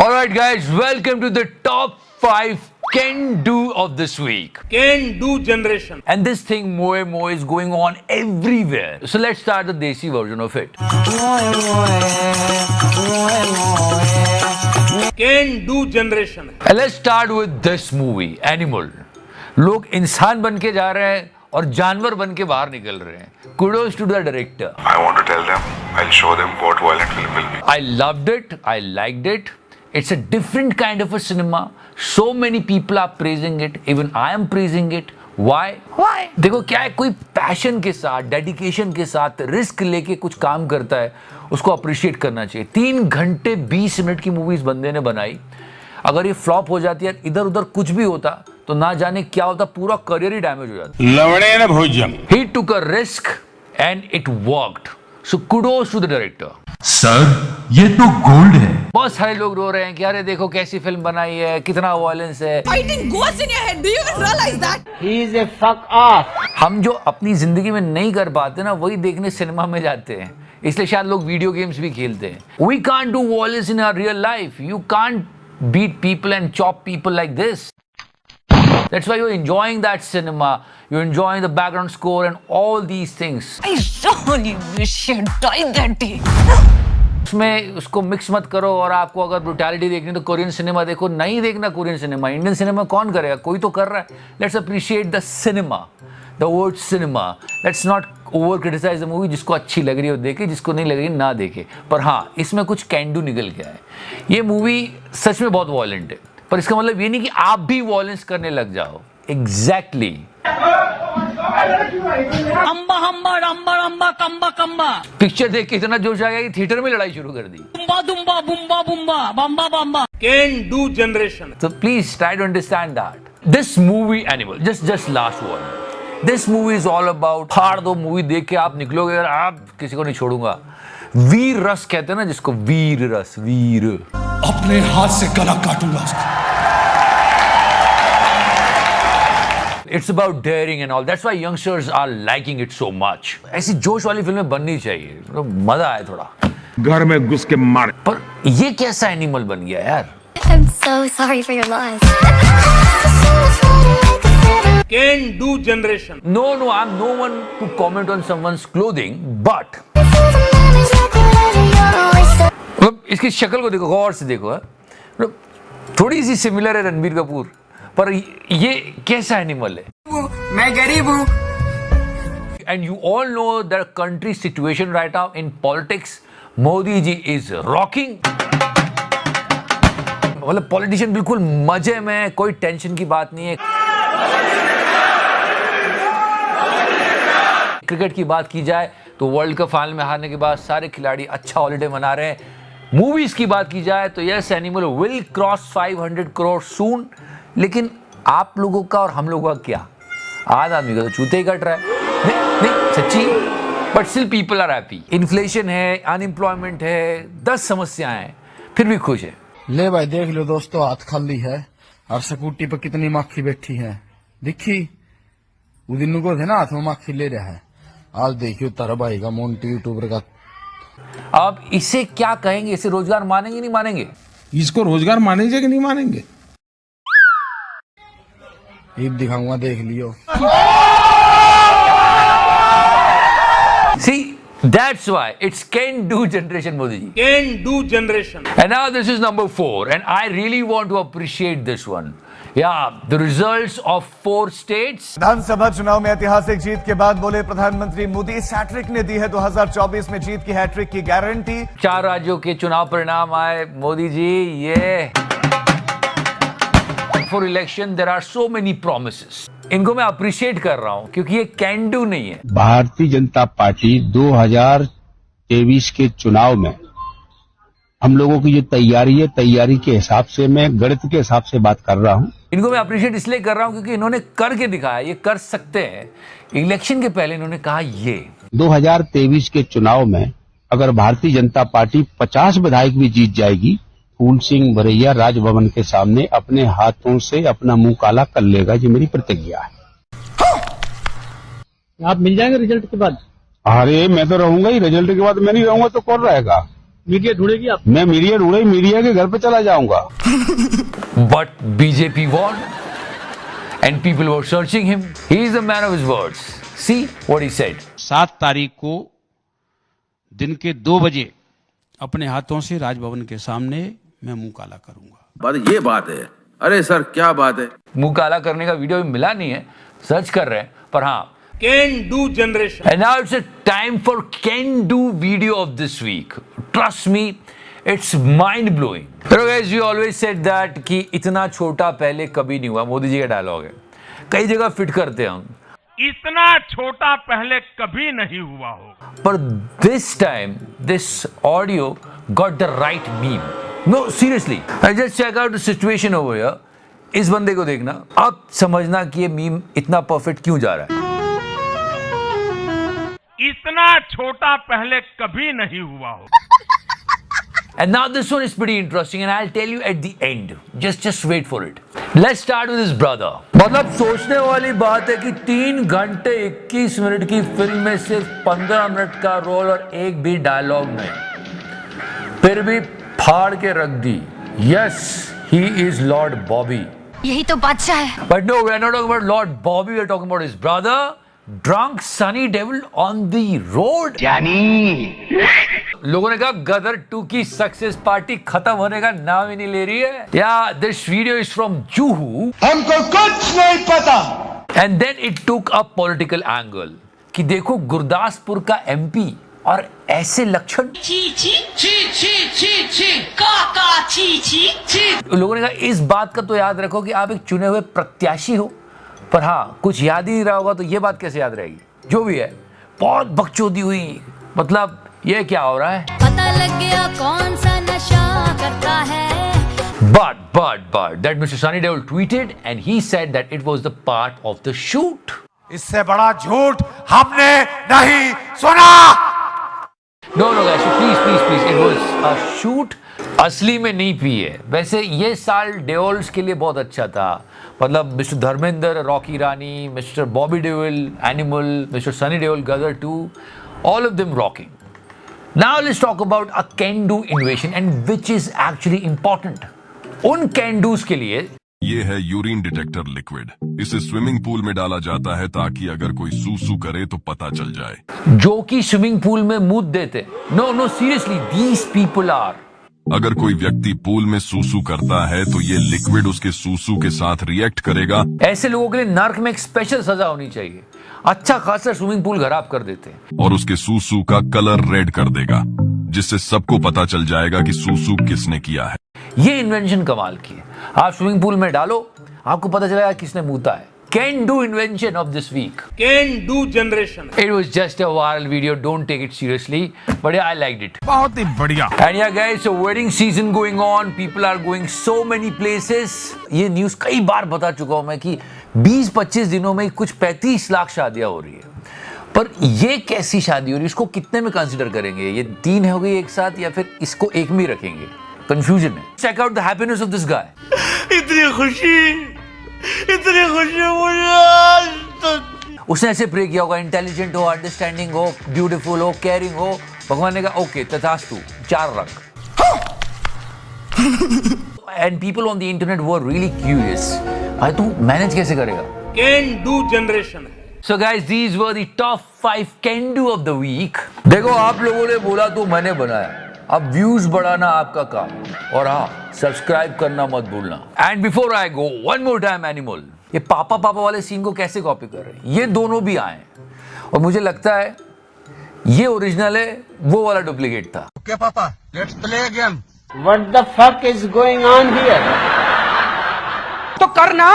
Alright guys, welcome to the top 5 can do of this week. Can do generation. And this thing Moe is going on everywhere. So let's start the Desi version of it. Can do generation. And let's start with this movie, Animal. लोग इंसान बन के जा रहे हैं और जानवर बन के बाहर निकल रहे हैं. Kudos to the director. I want to tell them, I'll show them what violent film will be. I loved it. I liked it. It's a different kind of a cinema. So many people are praising it. Even I am praising it. Why? Why? देखो क्या है, कोई passion के साथ, dedication के साथ risk लेके कुछ काम करता है, उसको अप्रिशिएट करना चाहिए. 3 घंटे 20 मिनट की मूवी इस बंदे ने बनाई. अगर ये फ्लॉप हो जाती है, इधर उधर कुछ भी होता तो ना जाने क्या होता, पूरा करियर ही डैमेज हो जाता. लवड़े न भोजम. He took a risk and it worked. So kudos to the director. Sir ये तो गोल्ड है. बहुत सारे लोग रो रहे हैं कि अरे देखो कैसी फिल्म बनाई है, कितना वायलेंस है. Fighting ghosts in your head. Do you even realize that? He is a fuck off. हम जो अपनी जिंदगी में नहीं कर पाते ना, वही देखने सिनेमा में जाते हैं. इसलिए शायद लोग वीडियो गेम्स भी खेलते हैं. We can't do violence in our real life. You can't beat people and chop people like this. That's why you're enjoying that cinema. You're enjoying the background score and all these things. I really wish you died that day. उसमें उसको mix मत करो. और आपको अगर brutality देखनी तो Korean cinema देखो. नहीं देखना कोरियन सिनेमा, इंडियन सिनेमा कौन करेगा? कोई तो कर रहा है. Let's appreciate the cinema, the word cinema. Let's not over criticise the movie. जिसको अच्छी लग रही हो देखे, जिसको नहीं लग रही ना देखे. पर हाँ, इसमें कुछ कैन डू निकल के आए. ये मूवी सच में बहुत वॉयलेंट है, पर इसका मतलब ये नहीं कि आप भी वॉयलेंस करने लग जाओ. एग्जैक्टली. अम्बा हम्बा रम्बा रम्बा कम्बा कम्बा. पिक्चर देख के इतना जोश आ गया कि थिएटर में लड़ाई शुरू कर दी. बुम्बा दुम्बा बुम्बा बुम्बा बम्बा बम्बा. Can do generation. So please try to understand that. This movie Animal, just last one. This movie is all about फाड़ दो. मूवी देख के आप निकलोगे और आप किसी को नहीं छोड़ूंगा. वीर रस कहते हैं ना जिसको, वीर रस. वीर अपने हाथ से गला काटूंगा. It's about daring and all. That's why youngsters are liking it so much. ऐसी जोश वाली फिल्में बननी चाहिए, मजा आए थोड़ा. घर में घुस के मार. पर ये कैसा एनिमल बन गया यार? I'm so sorry for your loss. Can do generation. No, I'm no one to comment on someone's clothing, but इसकी शक्ल को देखो, गौर से देखो. है थोड़ी सी सिमिलर है रणबीर कपूर, पर ये कैसा एनिमल है? मैं गरीब हूँ. And you all know the country situation right now in politics. Modi ji is rocking. मतलब पॉलिटिशियन बिल्कुल मजे में, कोई टेंशन की बात नहीं है. क्रिकेट की बात की जाए तो वर्ल्ड कप फाइनल में हारने के बाद सारे खिलाड़ी अच्छा हॉलिडे मना रहे हैं. मूवीज की बात की जाए तो yes, Animal will cross 500 crore soon. लेकिन आप लोगों का और हम लोगों का क्या? आज आदमी का तो चूते ही कट रहा है. नहीं सच्ची. But still people are happy. Inflation है, अनएम्प्लॉयमेंट है, 10 समस्याएं हैं, फिर भी खुश है. ले भाई देख लो दोस्तों, हाथ खाली है और स्कूटी पर कितनी माखी बैठी है. दिखी वो दिन को थे ना, हाथ में माखी ले रहा है. आज देखियो तारा भाई का मोन्टी यूट्यूबर का. अब इसे क्या कहेंगे? इसे रोजगार मानेंगे नहीं मानेंगे? इसको रोजगार मानेंगे कि नहीं मानेंगे? ईद दिखाऊंगा, देख लियो. See, that's why it's can do generation, Modi ji. Can do generation. And now this is number 4, and I really want to appreciate this one. Yeah, the results of 4 states. विधानसभा चुनाव में ऐतिहासिक जीत के बाद बोले प्रधानमंत्री मोदी, हैट्रिक ने दी है 2024 में जीत की हैट्रिक की गारंटी. 4 राज्यों के चुनाव परिणाम आए. मोदी जी, ये for election there are so many promises. इनको मैं अप्रिशिएट कर रहा हूं क्योंकि ये कैन डू नहीं है. भारतीय जनता पार्टी 2023 के चुनाव में हम लोगों की जो तैयारी है, तैयारी के हिसाब से, मैं गणित के हिसाब से बात कर रहा हूं. इनको मैं अप्रिशिएट इसलिए कर रहा हूं क्योंकि इन्होंने करके दिखाया, ये कर सकते हैं. इलेक्शन के पहले इन्होंने कहा ये 2023 के चुनाव में अगर भारतीय जनता पार्टी 50 विधायक भी जीत जाएगी, फूल सिंह भरैया राजभवन के सामने अपने हाथों से अपना मुंह काला कर लेगा. ये मेरी प्रतिज्ञा है. आप मिल जाएंगे रिजल्ट के बाद? अरे मैं तो रहूंगा ही. रिजल्ट के बाद मैं नहीं रहूंगा तो कौन रहेगा? मीडिया ढूंढेगी आप? मैं मीडिया ढूंढे मीडिया के घर पे चला जाऊंगा। But BJP won and people were searching him. He is a man of his words. See what he said. 7 तारीख को दिन के 2 बजे अपने हाथों से राजभवन के सामने मैं मुंह काला करूंगा। ये बात है। अरे सर क्या बात है। मुंह काला करने का वीडियो भी मिला नहीं है, सर्च कर रहे हैं, पर हाँ Can do generation. And now it's a time for can do video of this week. Trust me, it's mind blowing. So guys, we always said that कि इतना छोटा पहले कभी नहीं हुआ, मोदी जी का डायलॉग है, कई जगह फिट करते हैं हम, इतना छोटा पहले कभी नहीं हुआ हो। पर this time this audio got the right meme. No, seriously, I just check out the situation over here. इस बंदे को देखना, अब समझना कि ये मीम इतना परफेक्ट क्यों जा रहा है। इतना छोटा पहले कभी नहीं हुआ हो। And now this one is pretty interesting and I'll tell you at the end. Just wait for it. Let's start with his brother. मतलब सोचने वाली बात है कि 3 घंटे 21 मिनट की फिल्म में सिर्फ 15 मिनट का रोल और एक भी डायलॉग नहीं, फिर भी फाड़ के रख दी। Yes, he is Lord Bobby. यही तो बादशाह है। But no, we are not talking about Lord Bobby. We are talking about his brother, drunk Sunny Devil on the road. लोगों ने कहा गदर 2 की सक्सेस पार्टी खत्म होने का नाम ही नहीं ले रही है। या this video is from Juhu. हमको कुछ नहीं पता। And then it took a political angle कि देखो गुरदासपुर का एमपी और ऐसे लक्षण। ची ची ची ची ची ची काका ची ची ची। लोगों ने कहा इस बात का तो याद रखो कि आप एक चुने हुए प्रत्याशी हो, पर हाँ कुछ याद ही नहीं रहा होगा तो ये बात कैसे याद रहेगी। जो भी है बहुत बकचोदी हुई, मतलब ये क्या हो रहा है। पता लग गया कौन सा नशा करता है। But that Mr. Sunny Deol tweeted and he said that it was the part of the shoot. इससे बड़ा झूठ हमने नहीं सुना। No guys, so please, it was a shoot. असली में नहीं पी है। वैसे ये साल डेओल्स के लिए बहुत अच्छा था, मतलब mister Dharmendra, Rocky Rani, mister Bobby Deol, Animal, mister Sunny Deol, Gadar 2, all of them rocking. Now let's talk about a can do innovation and which is actually important. उन can do's के लिए ये है यूरिन डिटेक्टर लिक्विड। इसे स्विमिंग पूल में डाला जाता है ताकि अगर कोई सूसू करे तो पता चल जाए। जो कि स्विमिंग पूल में मूत देते। No, seriously, these people are. अगर कोई व्यक्ति पूल में सूसू करता है तो ये लिक्विड उसके सूसू के साथ रिएक्ट करेगा। ऐसे लोगों के लिए नर्क में एक स्पेशल सजा होनी चाहिए। अच्छा खासा स्विमिंग पूल खराब कर देते हैं और उसके सूसू का कलर रेड कर देगा, जिससे सबको पता चल जाएगा कि सूसू किसने किया है। ये इन्वेंशन कमाल की है। आप स्विमिंग पूल में डालो, आपको पता चलेगा किसने मूता है। Can do invention of this week. Can do generation. It was just a viral video. Don't take it seriously, but yeah, I liked it. बहुत ही बढ़िया। And yeah, guys, so wedding season going on. People are going so many places. ये news कई बार बता चुका हूं मैं कि 20-25 दिनों में कुछ 35 लाख शादियां हो रही है। पर ये कैसी शादी हो रही है, इसको कितने में कंसिडर करेंगे? ये 3 हो गई एक साथ या फिर इसको एक में रखेंगे? कंफ्यूजन है। Check out the happiness of this guy. इतनी खुशी मुझे। उसने ऐसे प्रे किया होगा, इंटेलिजेंट हो, अंडरस्टैंडिंग हो, ब्यूटीफुल हो, केयरिंग हो। भगवान ने कहा ओके तथास्तु, 4 रख। And people on the internet were really curious, भाई तू मैनेज कैसे करेगा? Can do generation. So guys, these were the top 5 can do of the week. देखो आप लोगों ने बोला तो मैंने बनाया। अब व्यूज बढ़ाना आपका काम, और हाँ सब्सक्राइब करना मत भूलना। And before I go one more time animal, ये पापा वाले सीन को कैसे कॉपी कर रहे हैं? ये दोनों भी आए और मुझे लगता है ये ओरिजिनल है, वो वाला डुप्लीकेट था। ओके पापा, let's play again. What the fuck is going on here? तो करना